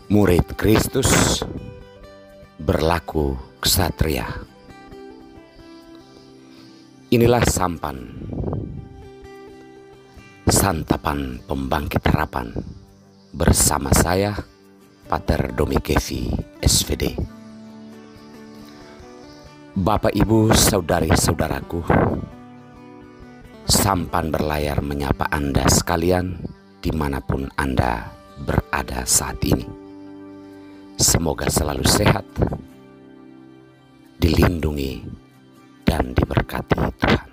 Murid Kristus berlaku ksatria. Inilah sampan, santapan pembangkit harapan bersama saya, Pater Domikevi, SVD. Bapak, Ibu, saudari-saudaraku, sampan berlayar menyapa Anda sekalian dimanapun Anda berada saat ini. Semoga selalu sehat, dilindungi, dan diberkati Tuhan.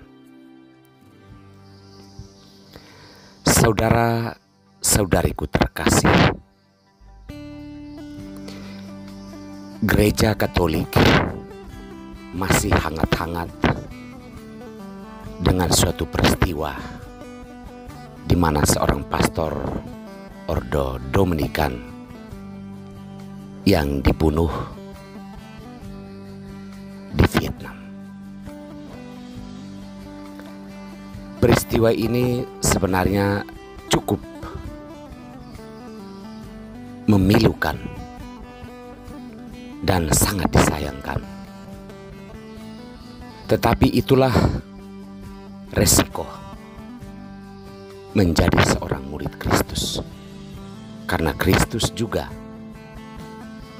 Saudara-saudariku terkasih, Gereja Katolik masih hangat-hangat dengan suatu peristiwa di mana seorang pastor Ordo Dominikan yang dibunuh di Vietnam. Peristiwa ini sebenarnya cukup memilukan dan sangat disayangkan. Tetapi itulah resiko menjadi seorang murid Kristus, karena Kristus juga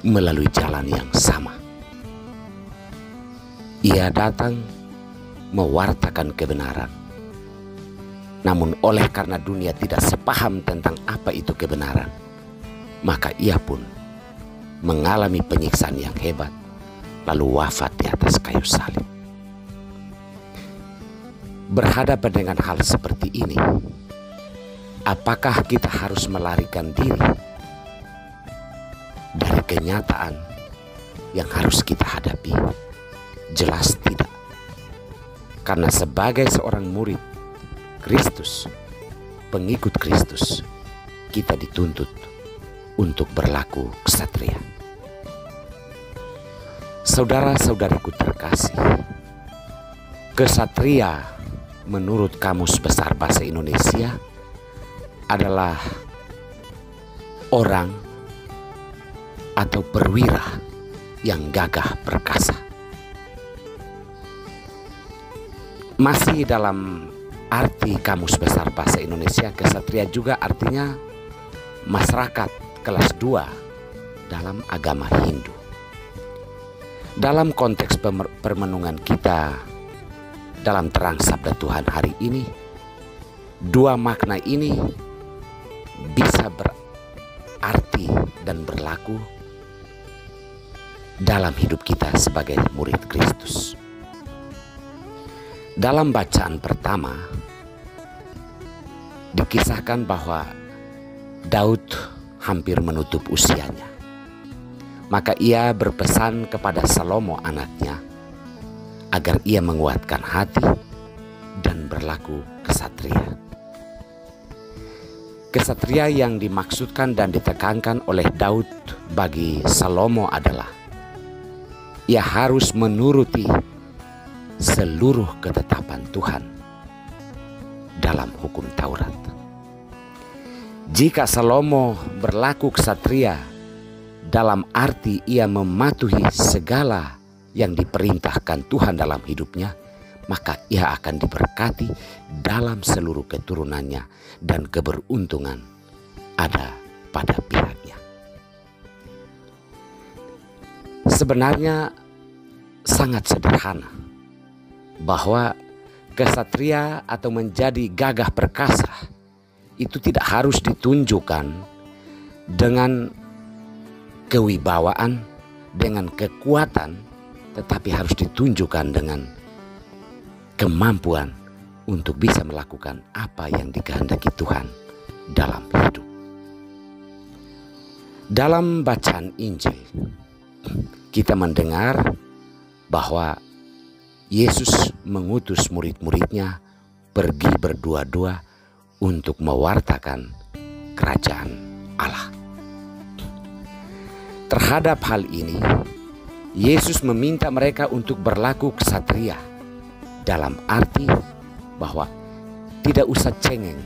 melalui jalan yang sama. Ia datang mewartakan kebenaran. Namun oleh karena dunia tidak sepaham tentang apa itu kebenaran, maka ia pun mengalami penyiksaan yang hebat, lalu wafat di atas kayu salib. Berhadapan dengan hal seperti ini, apakah kita harus melarikan diri dari kenyataan yang harus kita hadapi? Jelas tidak. Karena sebagai seorang murid Kristus, pengikut Kristus, kita dituntut untuk berlaku ksatria. Saudara-saudariku terkasih, ksatria menurut Kamus Besar Bahasa Indonesia adalah orang atau perwira yang gagah perkasa. Masih dalam arti Kamus Besar Bahasa Indonesia, ksatria juga artinya masyarakat kelas 2 dalam agama Hindu. Dalam konteks permenungan kita dalam terang sabda Tuhan hari ini, dua makna ini bisa berarti dan berlaku dalam hidup kita sebagai murid Kristus. Dalam bacaan pertama dikisahkan bahwa Daud hampir menutup usianya. Maka ia berpesan kepada Salomo anaknya agar ia menguatkan hati dan berlaku ksatria. Ksatria yang dimaksudkan dan ditekankan oleh Daud bagi Salomo adalah ia harus menuruti seluruh ketetapan Tuhan dalam hukum Taurat. Jika Salomo berlaku ksatria dalam arti ia mematuhi segala yang diperintahkan Tuhan dalam hidupnya, maka ia akan diberkati dalam seluruh keturunannya dan keberuntungan ada pada pihaknya. Sebenarnya sangat sederhana bahwa ksatria atau menjadi gagah perkasa itu tidak harus ditunjukkan dengan kewibawaan, dengan kekuatan, tetapi harus ditunjukkan dengan kemampuan untuk bisa melakukan apa yang dikehendaki Tuhan dalam hidup. Dalam bacaan Injil, kita mendengar bahwa Yesus mengutus murid-muridnya pergi berdua-dua untuk mewartakan kerajaan Allah. Terhadap hal ini, Yesus meminta mereka untuk berlaku ksatria dalam arti bahwa tidak usah cengeng,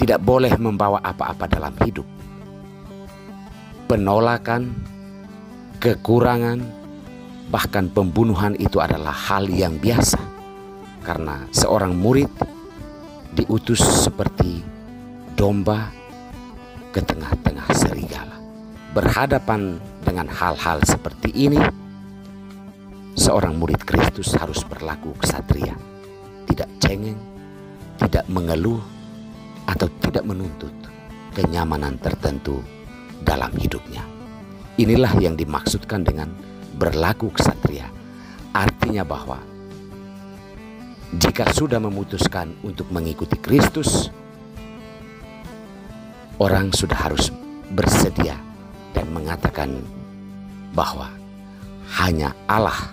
tidak boleh membawa apa-apa dalam hidup. penolakan, kekurangan, bahkan pembunuhan itu adalah hal yang biasa. Karena seorang murid diutus seperti domba ke tengah-tengah serigala. Berhadapan dengan hal-hal seperti ini, seorang murid Kristus harus berlaku ksatria, tidak cengeng, tidak mengeluh, atau tidak menuntut kenyamanan tertentu dalam hidupnya. Inilah yang dimaksudkan dengan berlaku ksatria. Artinya bahwa jika sudah memutuskan untuk mengikuti Kristus, orang sudah harus bersedia dan mengatakan bahwa hanya Allah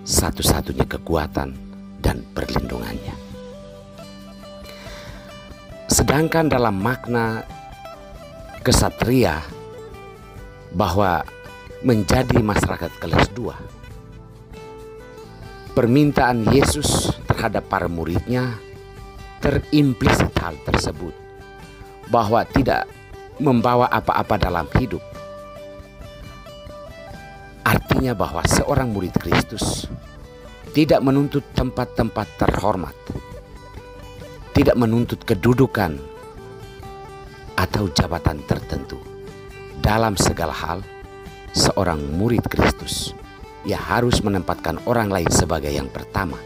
satu-satunya kekuatan dan perlindungannya. Sedangkan dalam makna ksatria bahwa menjadi masyarakat kelas 2, permintaan Yesus terhadap para muridnya terimplisit hal tersebut, bahwa tidak membawa apa-apa dalam hidup. Artinya bahwa seorang murid Kristus tidak menuntut tempat-tempat terhormat, tidak menuntut kedudukan atau jabatan tertentu. Dalam segala hal, seorang murid Kristus ia harus menempatkan orang lain sebagai yang pertama.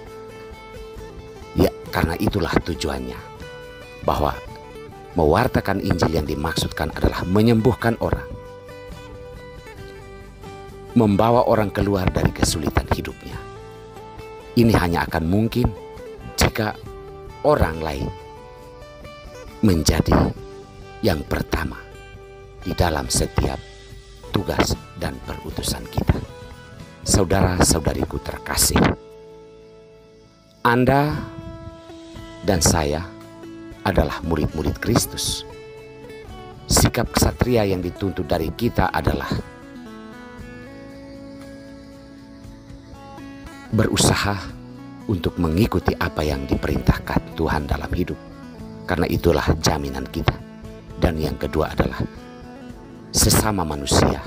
Ya, karena itulah tujuannya, bahwa mewartakan Injil yang dimaksudkan adalah menyembuhkan orang, membawa orang keluar dari kesulitan hidupnya. Ini hanya akan mungkin jika orang lain menjadi yang pertama di dalam setiap tugas dan perutusan kita. Saudara-saudariku terkasih, Anda dan saya adalah murid-murid Kristus. Sikap ksatria yang dituntut dari kita adalah berusaha untuk mengikuti apa yang diperintahkan Tuhan dalam hidup, karena itulah jaminan kita. Dan yang kedua adalah sesama manusia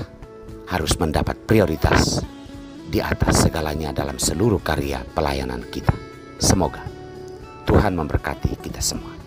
harus mendapat prioritas di atas segalanya dalam seluruh karya pelayanan kita. Semoga Tuhan memberkati kita semua.